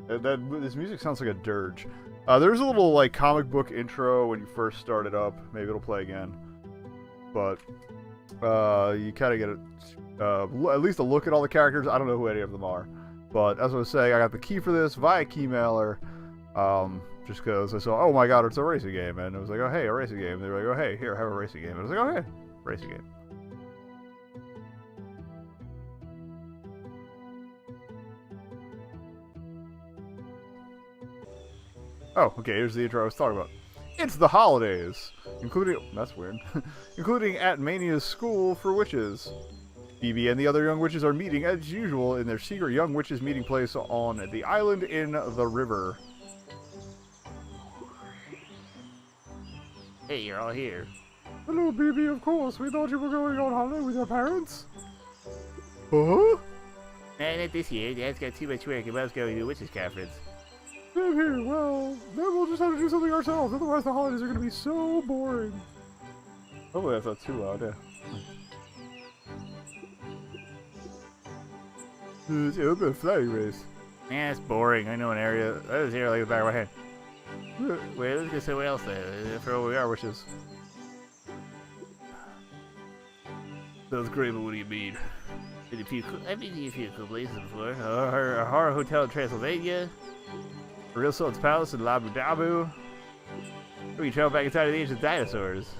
This music sounds like a dirge. There's a little like comic book intro when you first start it up. Maybe it'll play again. But you kind of get at least a look at all the characters. I don't know who any of them are. But as I was saying, I got the key for this via Keymailer. Just because I saw, oh my god, it's a racing game. And it was like, oh hey, a racing game. They were like, oh hey, here, have a racing game. And I was like, oh hey, racing game. Oh, okay, here's the intro I was talking about. It's the holidays, including, that's weird, including at Mania's school for witches. Bibi and the other young witches are meeting as usual in their secret young witches meeting place on the island in the river. Hey, you're all here. Hello, Bibi, of course. We thought you were going on holiday with your parents. Huh? Nah, not this year. Dad's got too much work and Mom's going to the witches conference. Same here. Well, then we'll just have to do something ourselves. Otherwise, the holidays are going to be so boring. Hopefully, that's not too loud, yeah. It's a flying race. Yeah, it's boring. I know an area. I was here like the back of my head. Wait, let's go somewhere else then. For where we are, which is. Sounds great, but what do you mean? I've been to a few cool places before. A horror hotel in Transylvania. A real Sultan's Palace in Labu Dabu. We travel back inside of the ancient dinosaurs.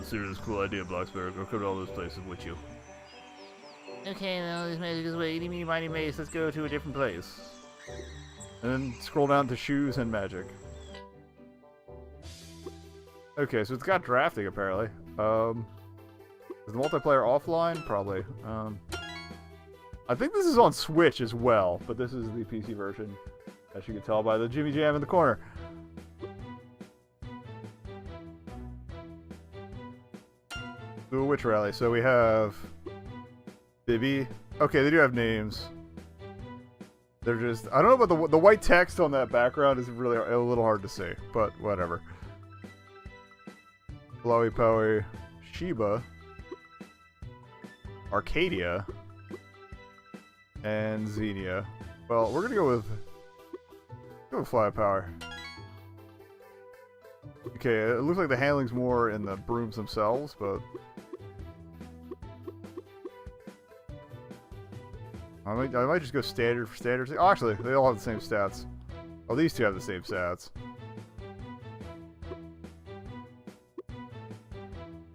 Serious cool idea, Blocksberg. I'll come to all those places with you. Okay, now this magic is way. Eeny, meeny, miny, mace. Let's go to a different place. And then scroll down to shoes and magic. Okay, so it's got drafting apparently. Is the multiplayer offline? Probably. I think this is on Switch as well, but this is the PC version, as you can tell by the Jimmy Jam in the corner. Do a witch rally. So we have Bibi. Okay, they do have names. They're just, I don't know about the white text on that background is really a little hard to see, but whatever. Blowy Powy, Sheba, Arcadia, and Xenia. Well, we're gonna go with Fly Power. Okay, it looks like the handling's more in the brooms themselves, but I might just go standard for standard. Oh, actually, they all have the same stats. Oh, these two have the same stats.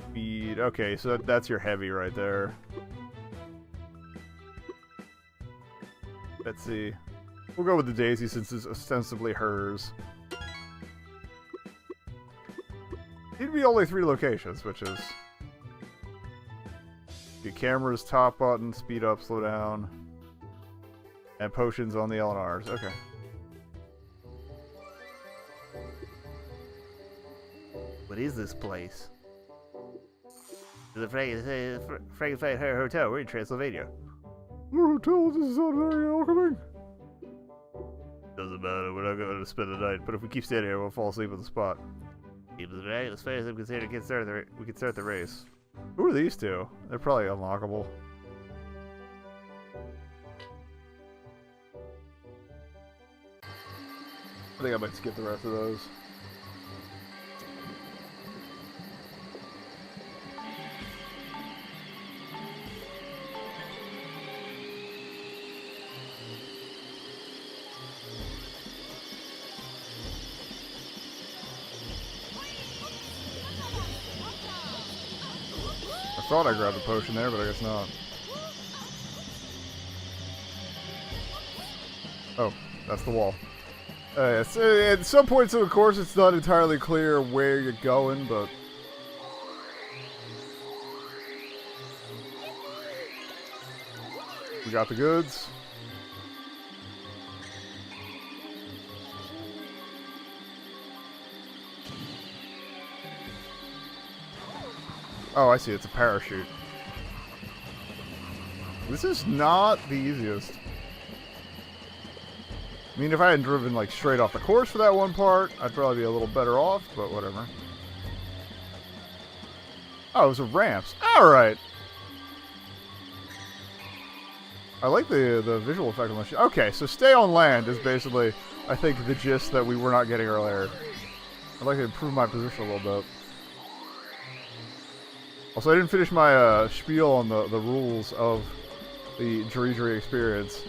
Speed. Okay, so that's your heavy right there. Let's see. We'll go with the Daisy since it's ostensibly hers. It'd be only 3 locations, which is the camera's top button, speed up, slow down. And potions on the LNRs. Okay. What is this place? The Frankenstein Hotel. We're in Transylvania. Our hotel doesn't sound very welcoming. Doesn't matter. We're not going to spend the night. But if we keep standing here, we'll fall asleep on the spot. Keep us right. As far as I'm concerned, we can start the race. Who are these two? They're probably unlockable. I think I might skip the rest of those. I thought I grabbed a potion there, but I guess not. Oh, that's the wall. At some points in the course, it's not entirely clear where you're going, but we got the goods. Oh, I see. It's a parachute. This is not the easiest. I mean, if I hadn't driven like straight off the course for that one part, I'd probably be a little better off, but whatever. Oh, it was a ramps. Alright. I like the visual effect on the ship. Okay, so stay on land is basically, I think, the gist that we were not getting earlier. I'd like to improve my position a little bit. Also, I didn't finish my spiel on the rules of the Dredgery experience.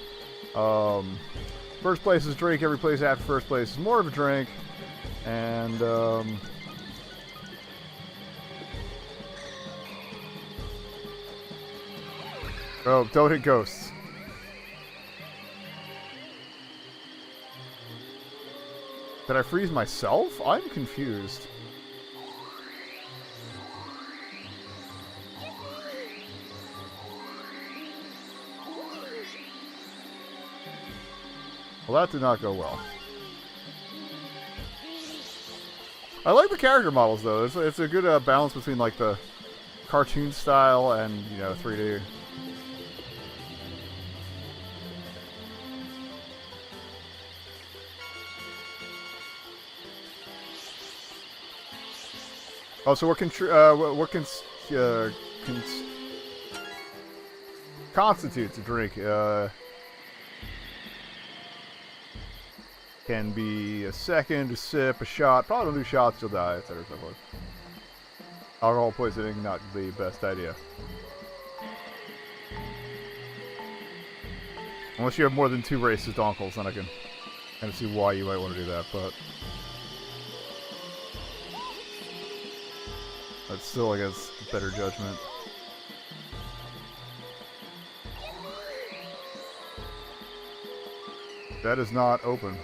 First place is drink. Every place after first place is more of a drink. And, oh, don't hit ghosts. Did I freeze myself? I'm confused. Well, that did not go well. I like the character models, though. It's a good balance between, like, the cartoon style and, you know, 3D. Oh, so what constitutes a drink? Can be a second, a sip, a shot. Probably don't do shots, you'll die, etc. So forth. Alcohol poisoning, not the best idea. Unless you have more than 2 racist uncles, then I can kind of see why you might want to do that, but... That's still, I guess, better judgment. That is not open.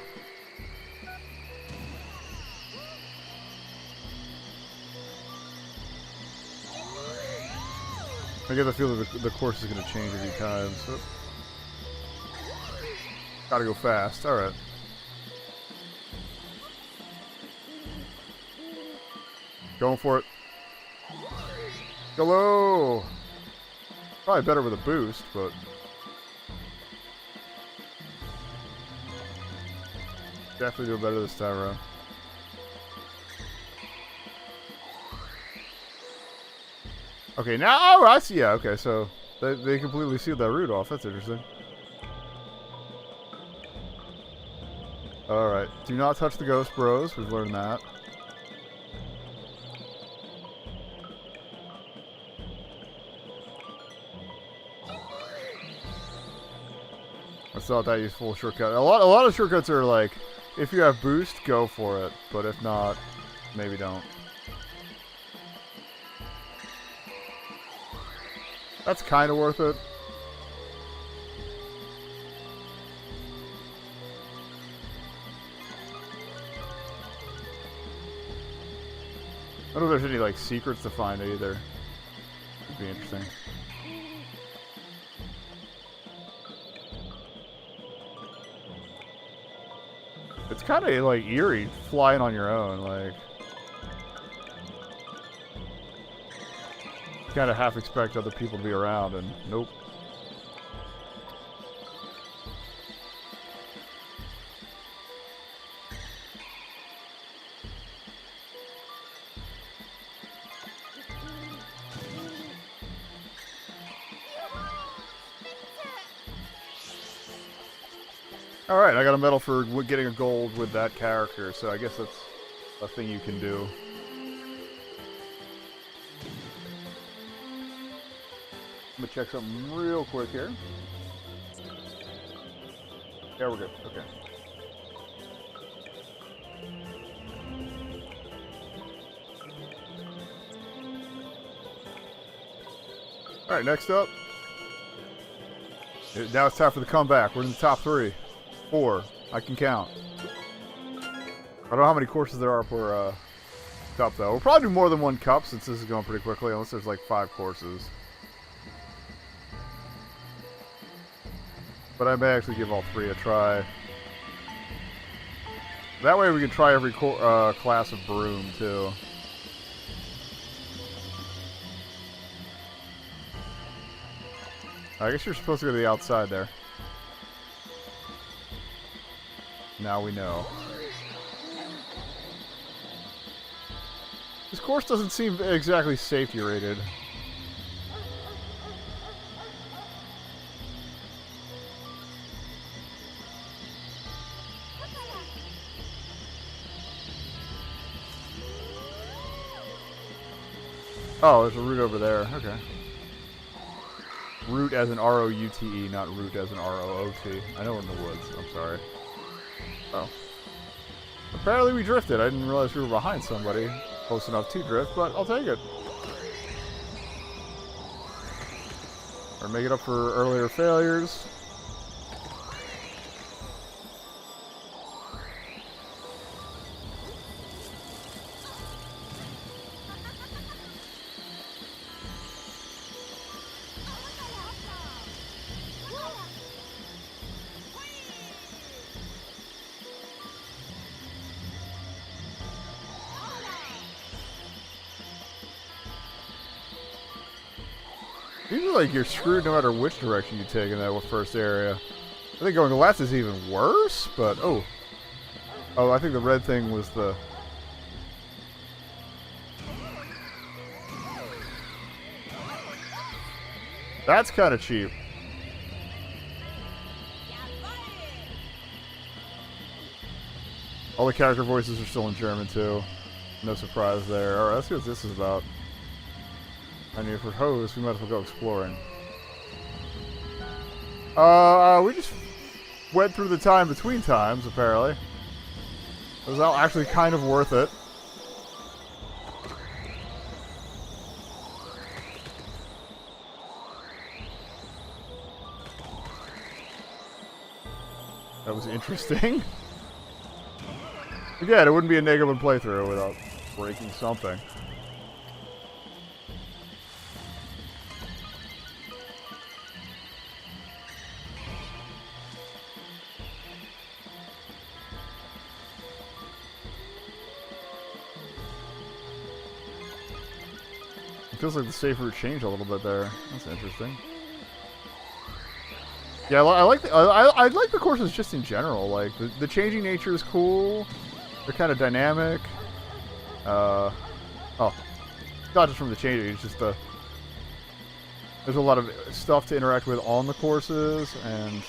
I get the feeling that the course is going to change every time, so... Gotta go fast, alright. Going for it. Go low! Probably better with a boost, but... Definitely doing better this time around. Okay, now, oh, I see, yeah, okay, so they completely sealed that route off, that's interesting. Alright, do not touch the ghost bros, we've learned that. That's not that useful shortcut. A lot of shortcuts are like, if you have boost, go for it, but if not, maybe don't. That's kind of worth it. I don't know if there's any like secrets to find either. Would be interesting. It's kind of like eerie flying on your own, like. Kind of half expect other people to be around, and nope. Alright, I got a medal for getting a gold with that character, so I guess that's a thing you can do. I'm gonna check something real quick here. Yeah, we're good. Okay. Alright, next up. Now it's time for the comeback. We're in the top 3. 4. I can count. I don't know how many courses there are per cup, though. We'll probably do more than 1 cup since this is going pretty quickly, unless there's like 5 courses. But I may actually give all 3 a try. That way we can try every class of Broom, too. I guess you're supposed to go to the outside there. Now we know. This course doesn't seem exactly safety rated. Oh, there's a route over there. Okay. Route as in R-O-U-T-E, not route as in R-O-O-T. I know we're in the woods. I'm sorry. Oh. Apparently we drifted. I didn't realize we were behind somebody close enough to drift, but I'll take it. Or make it up for earlier failures. Seems like you're screwed no matter which direction you take in that first area. I think going left is even worse, but oh. Oh, I think the red thing was the... That's kind of cheap. All the character voices are still in German too. No surprise there. Alright, let's see what this is about. I mean, if we're hosed, we might as well go exploring. We just went through the time between times, apparently. It was actually kind of worth it. That was interesting. Again, it wouldn't be a nekobun playthrough without breaking something. Feels like the safe route changed a little bit there. That's interesting. Yeah, I like the courses just in general. Like the changing nature is cool. They're kind of dynamic. Oh, not just from the changing. It's just there's a lot of stuff to interact with on the courses and.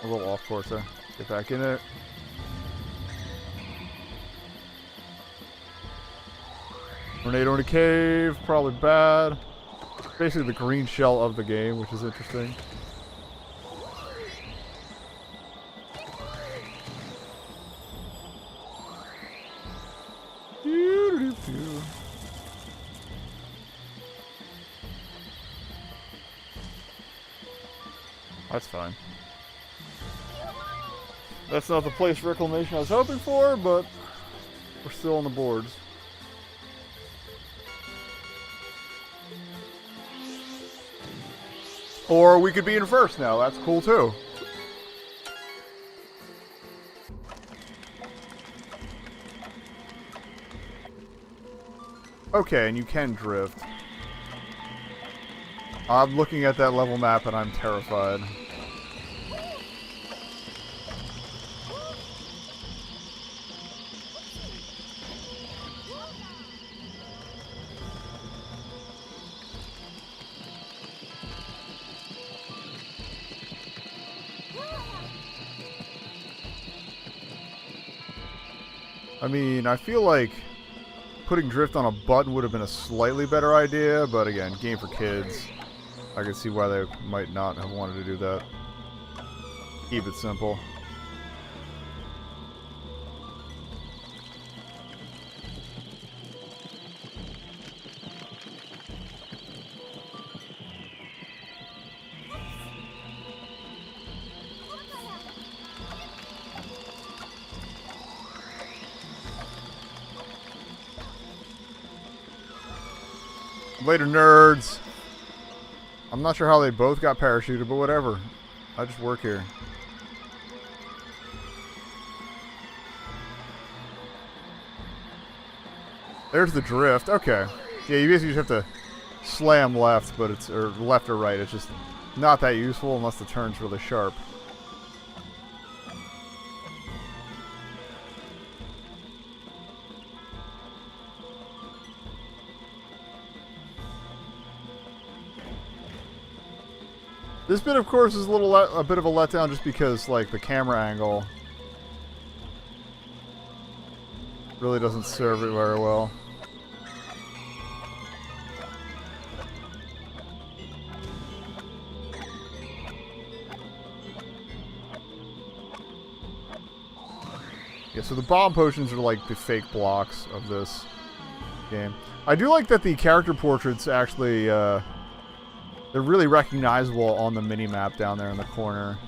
A little off course there. Get back in it. Tornado in a cave, probably bad. Basically the green shell of the game, which is interesting. That's fine. That's not the place reclamation I was hoping for, but we're still on the boards. Or we could be in first now. That's cool too. Okay, and you can drift. I'm looking at that level map and I'm terrified. I mean, I feel like putting drift on a button would have been a slightly better idea, but again, game for kids. I can see why they might not have wanted to do that. Keep it simple. Later, nerds. I'm not sure how they both got parachuted, but whatever. I just work here. There's the drift. Okay. Yeah, you basically just have to slam left, but it's or left or right. It's just not that useful unless the turn's really sharp. This bit, of course, is a bit of a letdown just because, like, the camera angle really doesn't serve it very well. Yeah, so the bomb potions are like the fake blocks of this game. I do like that the character portraits actually, they're really recognizable on the mini-map down there in the corner.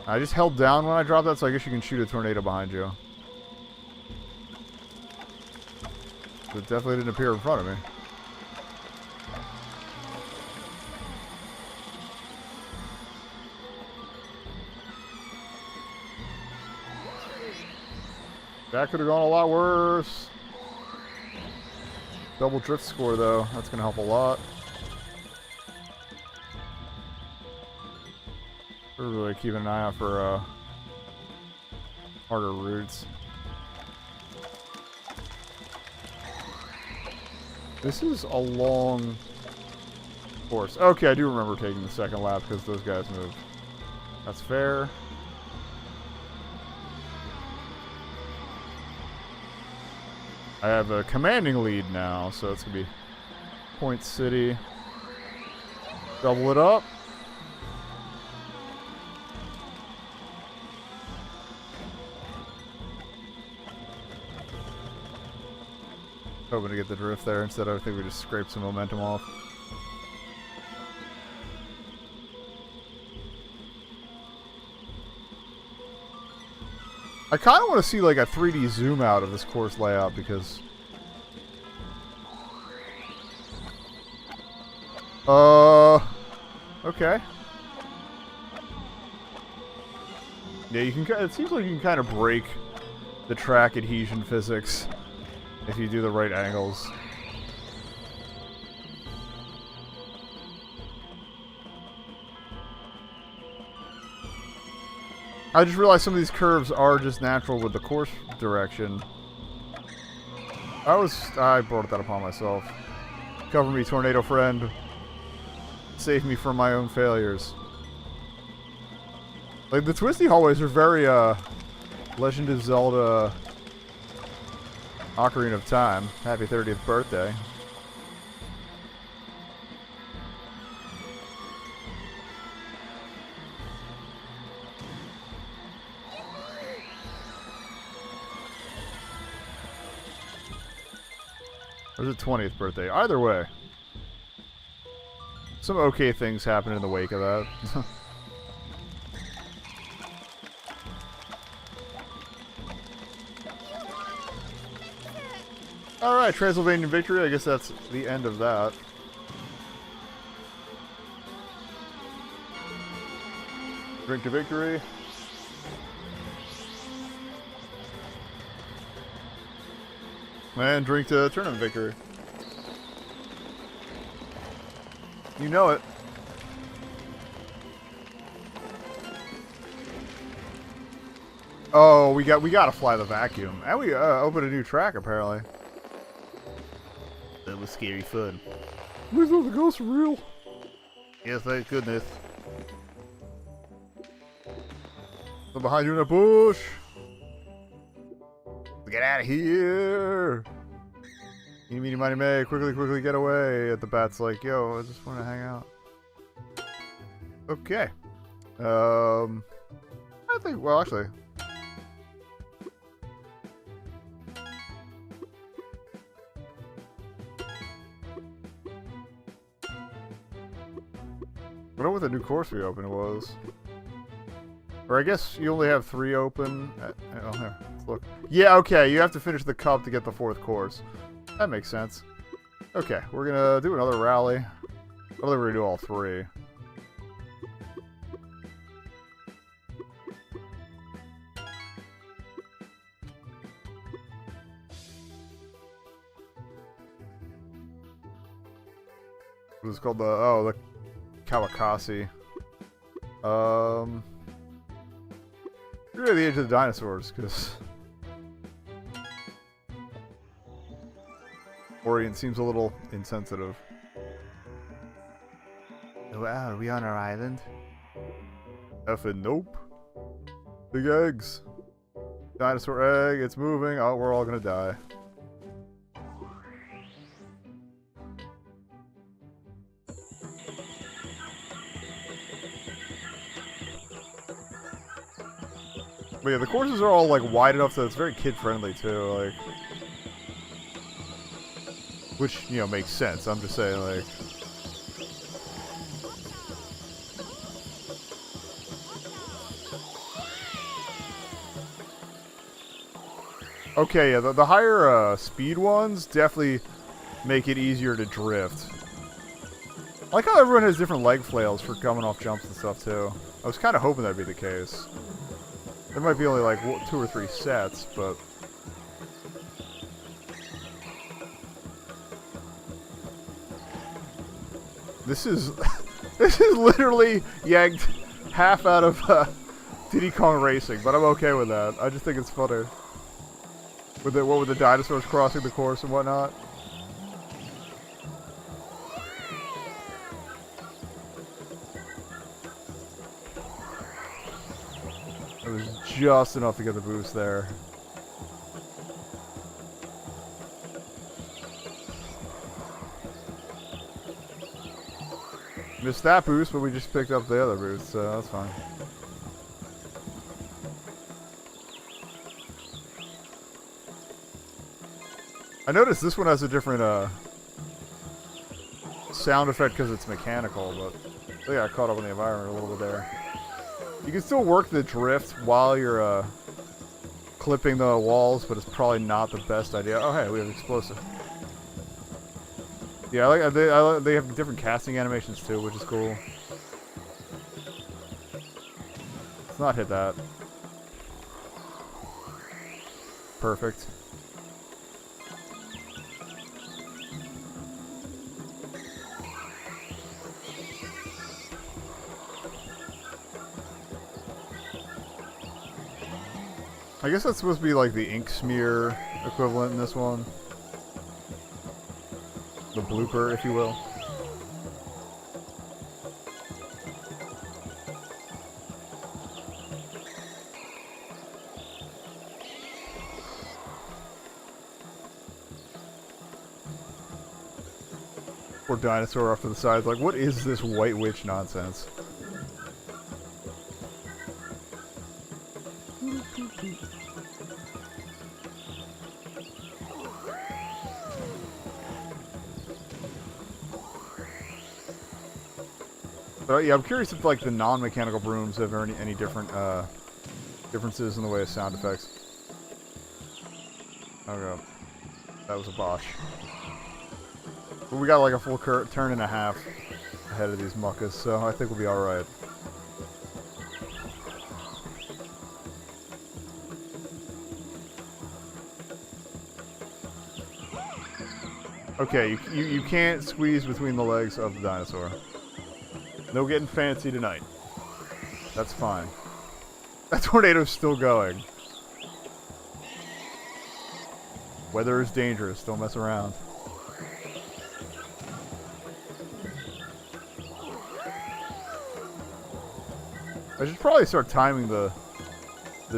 I just held down when I dropped that, so I guess you can shoot a tornado behind you. But it definitely didn't appear in front of me. That could have gone a lot worse. Double drift score, though. That's going to help a lot. We're really keeping an eye out for harder routes. This is a long course. Okay, I do remember taking the second lap because those guys moved. That's fair. I have a commanding lead now, so it's going to be Point City. Double it up. Hoping to get the drift there. Instead, I think we just scraped some momentum off. I kind of want to see like a 3D zoom out of this course layout because... Okay. Yeah, you can. It seems like you can kind of break the track adhesion physics if you do the right angles. I just realized some of these curves are just natural with the course direction. I brought that upon myself. Cover me, tornado friend. Save me from my own failures. Like, the twisty hallways are very, Legend of Zelda Ocarina of Time. Happy 30th birthday. Or is it 20th birthday? Either way. Some okay things happen in the wake of that. Alright, Transylvanian victory. I guess that's the end of that. Drink to victory. And drink to tournament victory. You know it. Oh, we gotta fly the vacuum. And we opened a new track apparently. That was scary fun. We thought the ghosts were real. Yes, thank goodness. They're behind you in a bush. Get out of here! Eeny, meeny, miny, may. Quickly get away. And the bat's like, yo, I just want to hang out. Okay. I think, well, actually. I don't know what the new course we opened was. Or I guess you only have 3 open. Oh, here, let's look. Yeah, okay, you have to finish the cup to get the 4th course. That makes sense. Okay, we're gonna do another rally. I don't think we're gonna do all 3. What is it called? The Kawakasi. We're at the age of the dinosaurs, because Orient seems a little insensitive. Wow, are we on our island? Effing nope. Big eggs. Dinosaur egg, it's moving. Oh, we're all gonna die. But yeah, the courses are all like wide enough that it's very kid friendly too, like, which, you know, makes sense. I'm just saying, like, okay, yeah, the higher speed ones definitely make it easier to drift. I like how everyone has different leg flails for coming off jumps and stuff too. I was kind of hoping that'd be the case. There might be only like 2 or 3 sets, but this is this is literally yanked half out of Diddy Kong Racing, but I'm okay with that. I just think it's funny. With it, what with the dinosaurs crossing the course and whatnot. It was just enough to get the boost there. Missed that boost, but we just picked up the other boost, so that's fine. I noticed this one has a different sound effect because it's mechanical, but I think I caught up on the environment a little bit there. You can still work the drift while you're clipping the walls, but it's probably not the best idea. Oh hey, we have explosive. Yeah, they have different casting animations too, which is cool. Let's not hit that. Perfect. I guess that's supposed to be like the ink smear equivalent in this one. The blooper, if you will. Poor dinosaur off to the side, like, what is this white witch nonsense? But yeah, I'm curious if like the non-mechanical brooms have any different differences in the way of sound effects. Okay, that was a botch. But we got like a full turn and a half ahead of these muckas, so I think we'll be all right. Okay, you can't squeeze between the legs of the dinosaur. No getting fancy tonight. That's fine. That tornado's still going. Weather is dangerous. Don't mess around. I should probably start timing the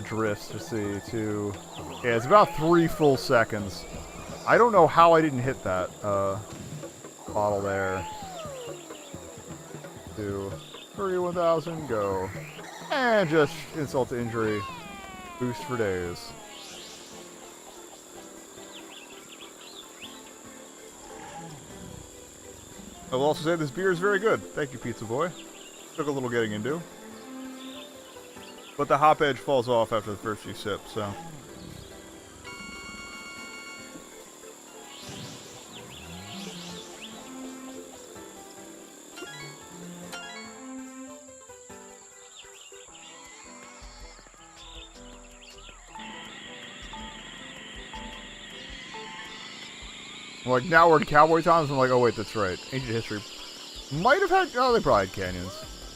drifts to see to. Yeah, it's about 3 full seconds. I don't know how I didn't hit that bottle there. 31,000, go. And just insult to injury. Boost for days. I will also say this beer is very good. Thank you, Pizza Boy. Took a little getting into. But the hop edge falls off after the first few sips, so. Like, now we're in cowboy times, I'm like, oh wait, that's right. Ancient history might have had, oh, they probably had canyons.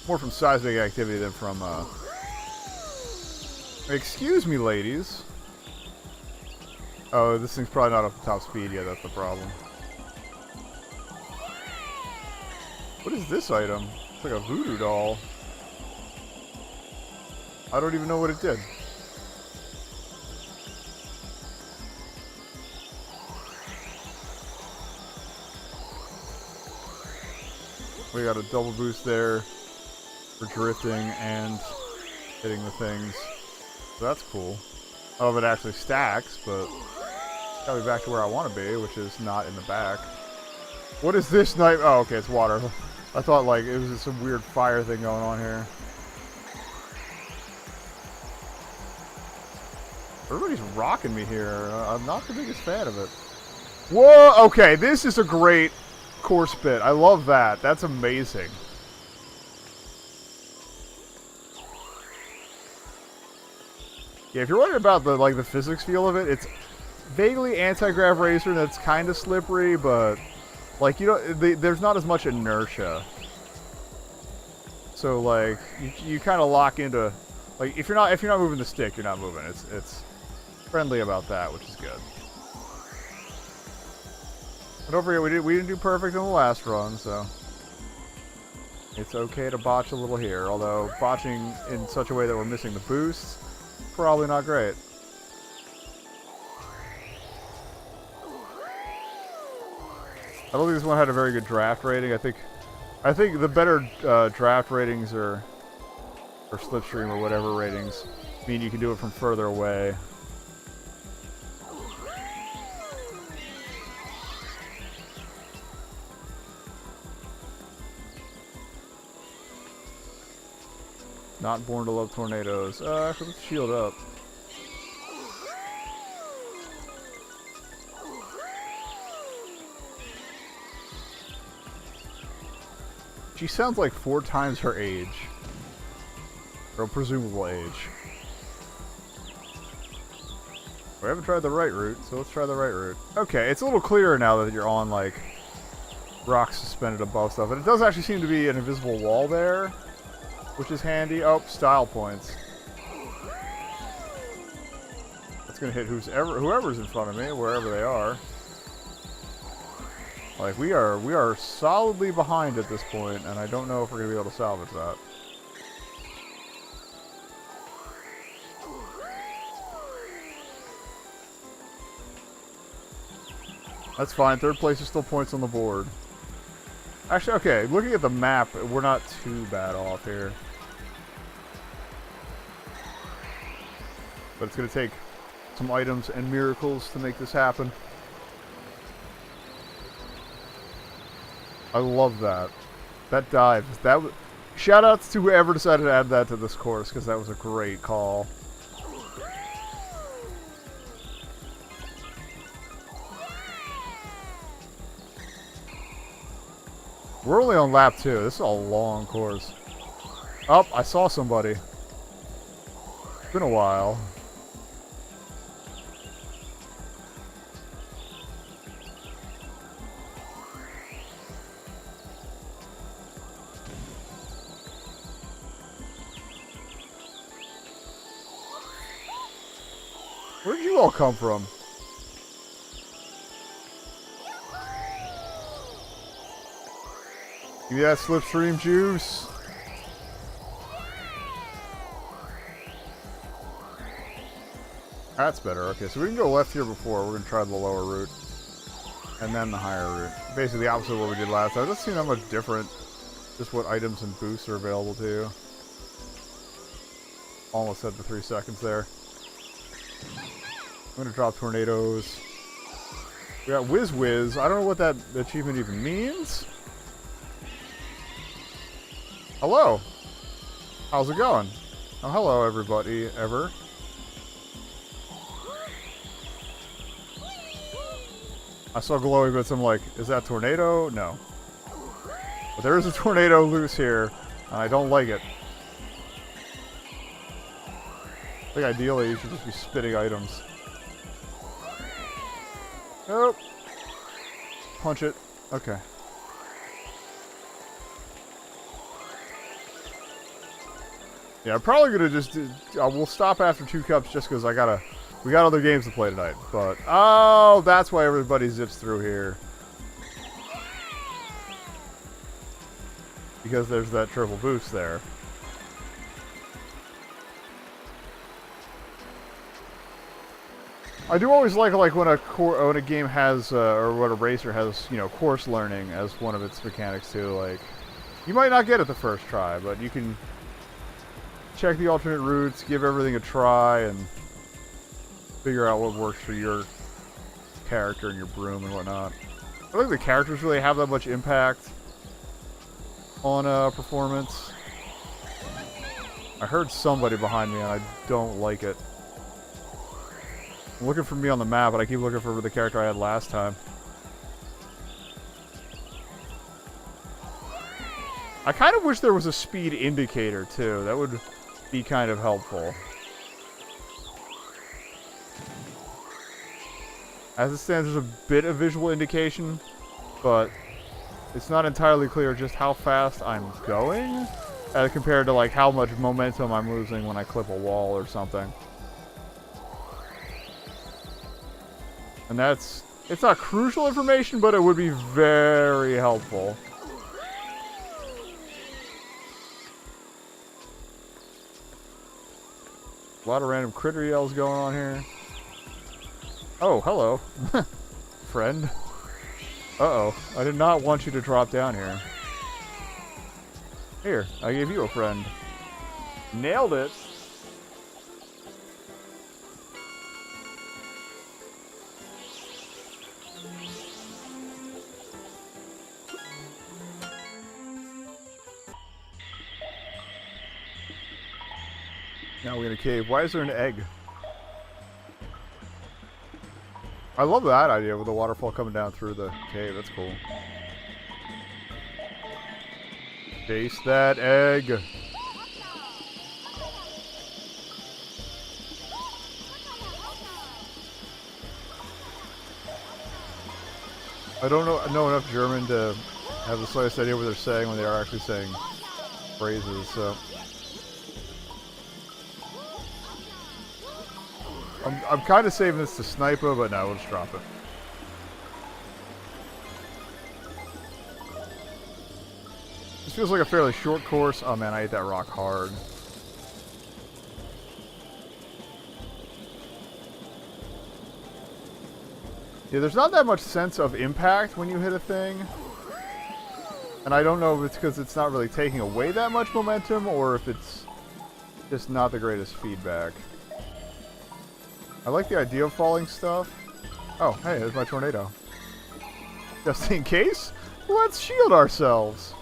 More from seismic activity than from, excuse me, ladies. Oh, this thing's probably not up to top speed yet, that's the problem. What is this item? It's like a voodoo doll. I don't even know what it did. We got a double boost there for drifting and hitting the things. So that's cool. I don't know if it actually stacks, but got me back to where I want to be, which is not in the back. What is this knife? Oh, okay, it's water. I thought like it was some weird fire thing going on here. Everybody's rocking me here. I'm not the biggest fan of it. Whoa! Okay, this is a great course bit. I love that. That's amazing. Yeah, if you're wondering about the physics feel of it, it's vaguely anti-grav racer that's kind of slippery, but like there's not as much inertia. So like you kind of lock into like if you're not moving the stick, you're not moving. It's friendly about that, which is good. But don't forget, we didn't do perfect in the last run, so it's okay to botch a little here. Although botching in such a way that we're missing the boosts, probably not great. I don't think this one had a very good draft rating. I think the better draft ratings or slipstream or whatever ratings mean you can do it from further away. Not born to love tornadoes. Actually, let's shield up. She sounds like 4 times her age. Or presumable age. We haven't tried the right route, so let's try the right route. Okay, it's a little clearer now that you're on, like, rocks suspended above stuff. And it does actually seem to be an invisible wall there, which is handy. Oh, style points. That's gonna hit whoever's in front of me, wherever they are. Like, we are solidly behind at this point, and I don't know if we're gonna be able to salvage that. That's fine. 3rd place is still points on the board. Actually, okay, looking at the map, we're not too bad off here. But it's going to take some items and miracles to make this happen. I love that. That dive. Shoutouts to whoever decided to add that to this course, because that was a great call. We're only on lap 2. This is a long course. Oh, I saw somebody. It's been a while. Where did you all come from? Give me that slipstream juice. That's better. Okay, so we can go left here before. We're going to try the lower route. And then the higher route. Basically the opposite of what we did last time. It doesn't seem that much different. Just what items and boosts are available to you. Almost said the 3 seconds there. I'm going to drop tornadoes. We got Whiz Whiz. I don't know what that achievement even means. Hello. How's it going? Oh, hello, everybody, ever. I saw glowing bits. I'm like, is that tornado? No. But there is a tornado loose here, and I don't like it. I think ideally you should just be spitting items. Nope. Punch it. Okay. Yeah, I'm probably gonna just we'll stop after 2 cups just because we got other games to play tonight. But oh, that's why everybody zips through here. because there's that triple boost there. I do always like when a game has or when a racer has, you know, course learning as one of its mechanics too. Like, you might not get it the first try, but you can check the alternate routes, give everything a try, and figure out what works for your character and your broom and whatnot. I don't think the characters really have that much impact on performance. I heard somebody behind me and I don't like it. I'm looking for me on the map, but I keep looking for the character I had last time. I kind of wish there was a speed indicator too. That would be kind of helpful. As it stands, there's a bit of visual indication, but it's not entirely clear just how fast I'm going compared to like how much momentum I'm losing when I clip a wall or something. And it's not crucial information, but it would be very helpful. A lot of random critter yells going on here. Oh, hello. Friend. Uh-oh. I did not want you to drop down here. Here, I gave you a friend. Nailed it. Now we're in a cave. Why is there an egg? I love that idea with the waterfall coming down through the cave. That's cool. Chase that egg. I don't know enough German to have the slightest idea what they're saying when they are actually saying phrases, so... I'm kind of saving this to sniper, but no, we'll just drop it. This feels like a fairly short course. Oh man, I hit that rock hard. Yeah, there's not that much sense of impact when you hit a thing. And I don't know if it's because it's not really taking away that much momentum, or if it's just not the greatest feedback. I like the idea of falling stuff. Oh, hey, there's my tornado. Just in case, let's shield ourselves.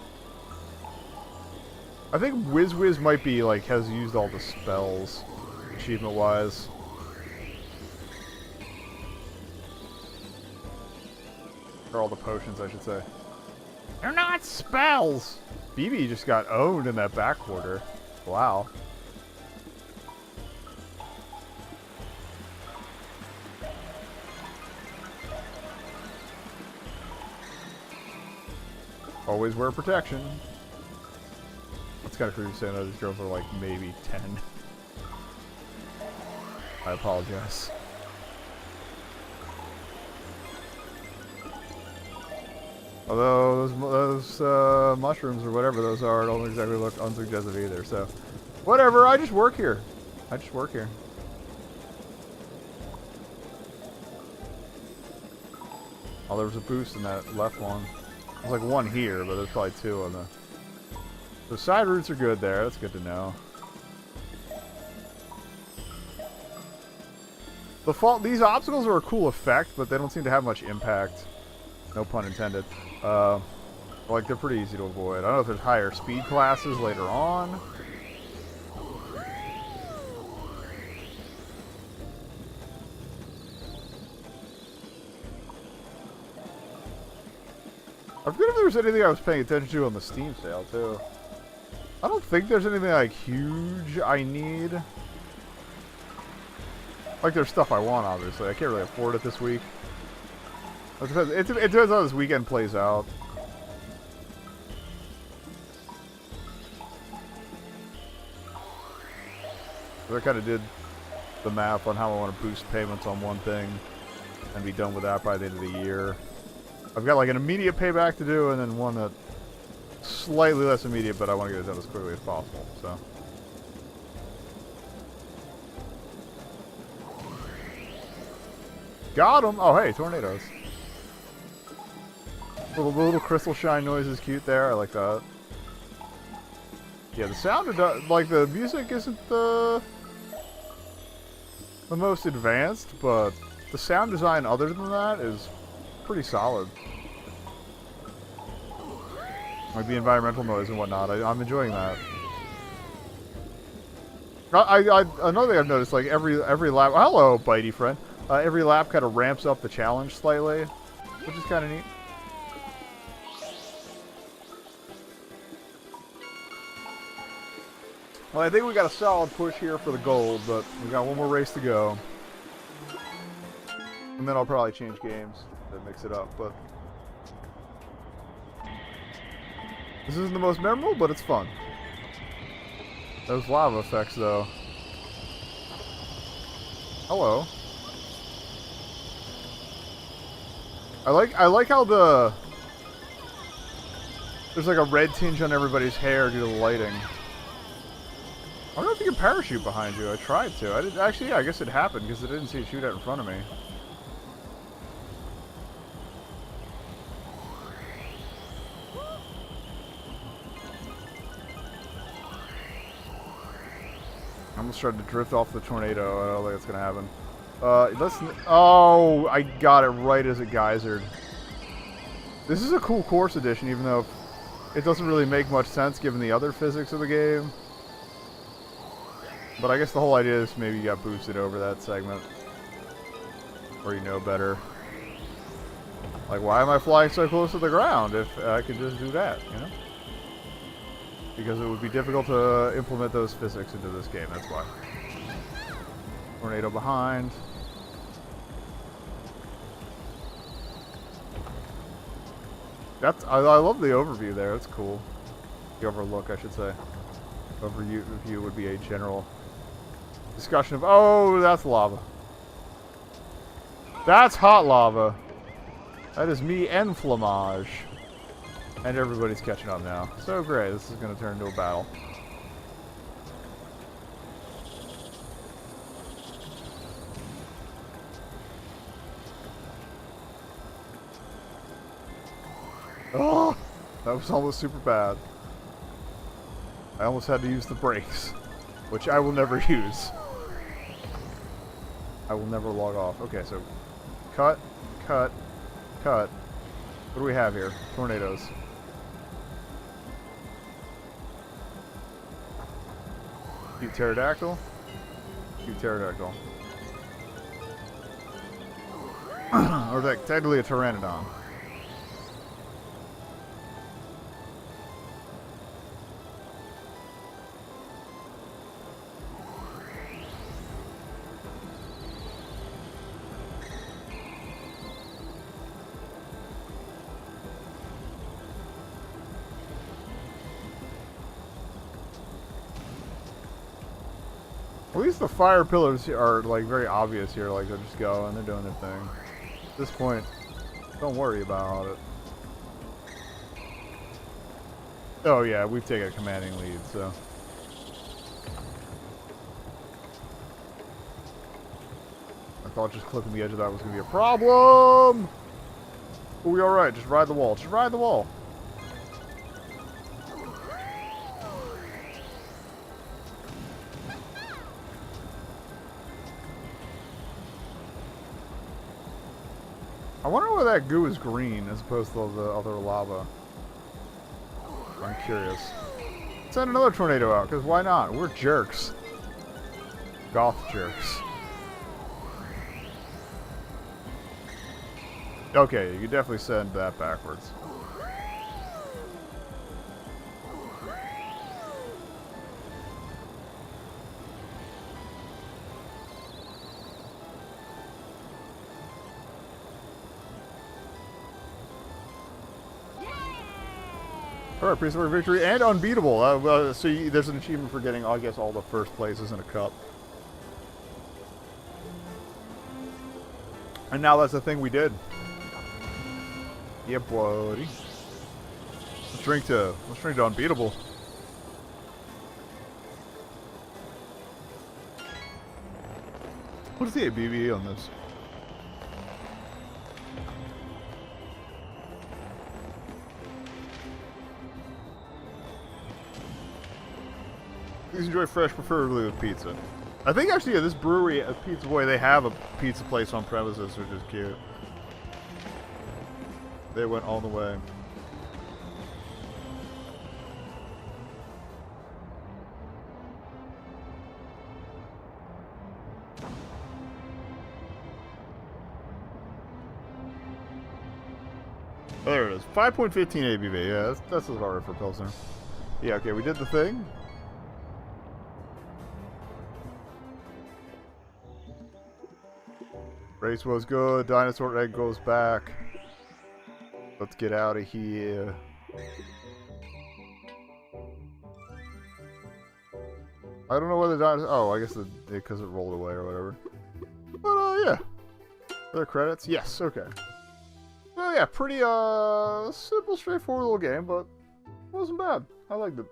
I think Wiz might be, like, has used all the spells, achievement-wise. Or all the potions, I should say. They're not spells! Bibi just got owned in that back quarter. Wow. Always wear protection. That's kind of creepy saying that these girls are like maybe 10. I apologize. Although those mushrooms or whatever those are don't exactly look unsuggestive either, so whatever, I just work here. Oh, there was a boost in that left one. There's like one here, but there's probably two on the side routes are good there. That's good to know. These obstacles are a cool effect, but they don't seem to have much impact. No pun intended. Like they're pretty easy to avoid. I don't know if there's higher speed classes later on. I forget if there was anything I was paying attention to on the Steam sale, too. I don't think there's anything, like, huge I need. Like, there's stuff I want, obviously. I can't really afford it this week. It depends how this weekend plays out. I kind of did the math on how I want to boost payments on one thing and be done with that by the end of the year. I've got like an immediate payback to do, and then one that slightly less immediate, but I want to get it done as quickly as possible, so. Got him! Oh, hey, tornadoes. Little crystal shine noise is cute there. I like that. Yeah, the sound, like, the music isn't the most advanced, but the sound design other than that is pretty solid. Like the environmental noise and whatnot. I'm enjoying that. Another thing I've noticed, like every lap. Hello, bitey friend. Every lap kind of ramps up the challenge slightly, which is kind of neat. Well, I think we got a solid push here for the gold, but we got one more race to go. And then I'll probably change games to mix it up, but this isn't the most memorable, but it's fun. Those lava effects, though. Hello. I like how there's like a red tinge on everybody's hair due to the lighting. I don't know if you can parachute behind you. I tried to. I did actually. Yeah, I guess it happened because I didn't see it shoot out in front of me. I almost tried to drift off the tornado. I don't think it's gonna happen. Oh, I got it right as it geysered. This is a cool course edition, even though it doesn't really make much sense given the other physics of the game. But I guess the whole idea is maybe you got boosted over that segment. Or you know better. Like, why am I flying so close to the ground if I could just do that, you know? Because it would be difficult to implement those physics into this game, that's why. Tornado behind. I love the overview there, that's cool. The overlook, I should say. Overview would be a general discussion of, oh, that's lava. That's hot lava. That is me and Flamage. And everybody's catching up now. So great, this is going to turn into a battle. Oh, that was almost super bad. I almost had to use the brakes, which I will never use. I will never log off. Okay, so cut, cut, cut. What do we have here? Tornadoes. Cute pterodactyl. Cute pterodactyl. Or like technically a pteranodon. At least the fire pillars are like very obvious here, like they're just going, they're doing their thing. At this point, don't worry about it. Oh yeah, we've taken a commanding lead, so. I thought just clipping the edge of that was going to be a problem! But we alright, just ride the wall, just ride the wall. I wonder why that goo is green as opposed to the other lava. I'm curious. Send another tornado out, because why not? We're jerks. Goth jerks. Okay, you definitely send that backwards. Alright, prehistoric victory and unbeatable. So there's an achievement for getting, I guess, all the first places in a cup. And now that's the thing we did. Yeah, buddy. Let's drink to Unbeatable. What is the ABV on this? Please enjoy fresh, preferably with pizza. I think actually at this brewery at Pizza Boy they have a pizza place on premises, which is cute. They went all the way. Oh, there it is. 5.15 ABV. Yeah, that's about right for Pilsner. Yeah, okay, we did the thing. Race was good. Dinosaur egg goes back. Let's get out of here. I don't know whether dinosaur. Oh, I guess because it rolled away or whatever. But yeah. Are there credits? Yes. Okay. Well, yeah, pretty simple, straightforward little game, but it wasn't bad. I liked it.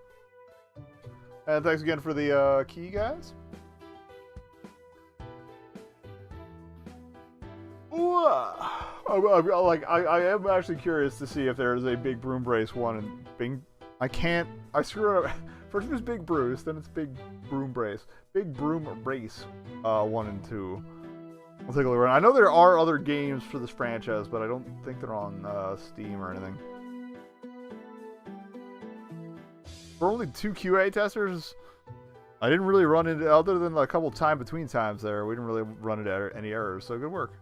And thanks again for the key, guys. I am actually curious to see if there is a Big Broom Brace 1 and Bing. I screw it up. First it was Big Bruce, then it's Big Broom Brace. Big Broom Brace 1 and 2. We'll take a look around. I know there are other games for this franchise, but I don't think they're on Steam or anything. For only 2 QA testers, I didn't really run into, other than a couple between times there, we didn't really run into any errors, so good work.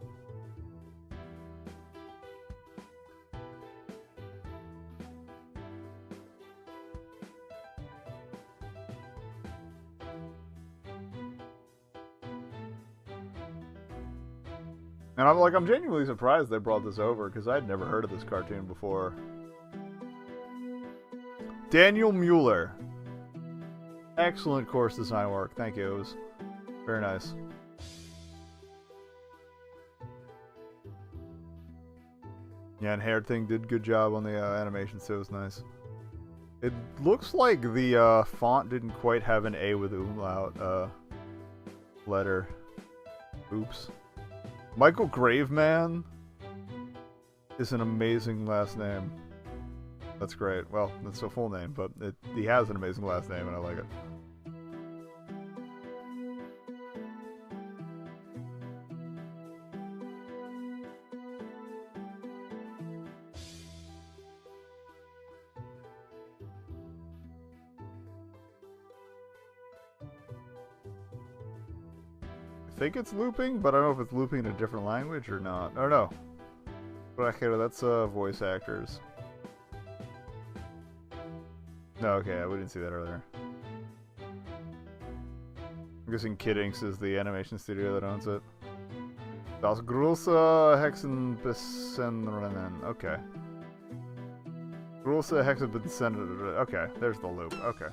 And I'm genuinely surprised they brought this over, because I'd never heard of this cartoon before. Daniel Mueller. Excellent course design work. Thank you. It was very nice. Yeah, and Hair Thing did good job on the animation, so it was nice. It looks like the font didn't quite have an A with umlaut letter. Oops. Michael Graveman is an amazing last name. That's great. Well, that's a full name, but he has an amazing last name, and I like it. I think it's looping, but I don't know if it's looping in a different language or not. Oh no. But okay, that's voice actors. No, okay, we didn't see that earlier. I'm guessing Kid Inks is the animation studio that owns it. Das große Hexenbessenrennen. Okay. Große Hexenbessenrennen. Okay, there's the loop. Okay.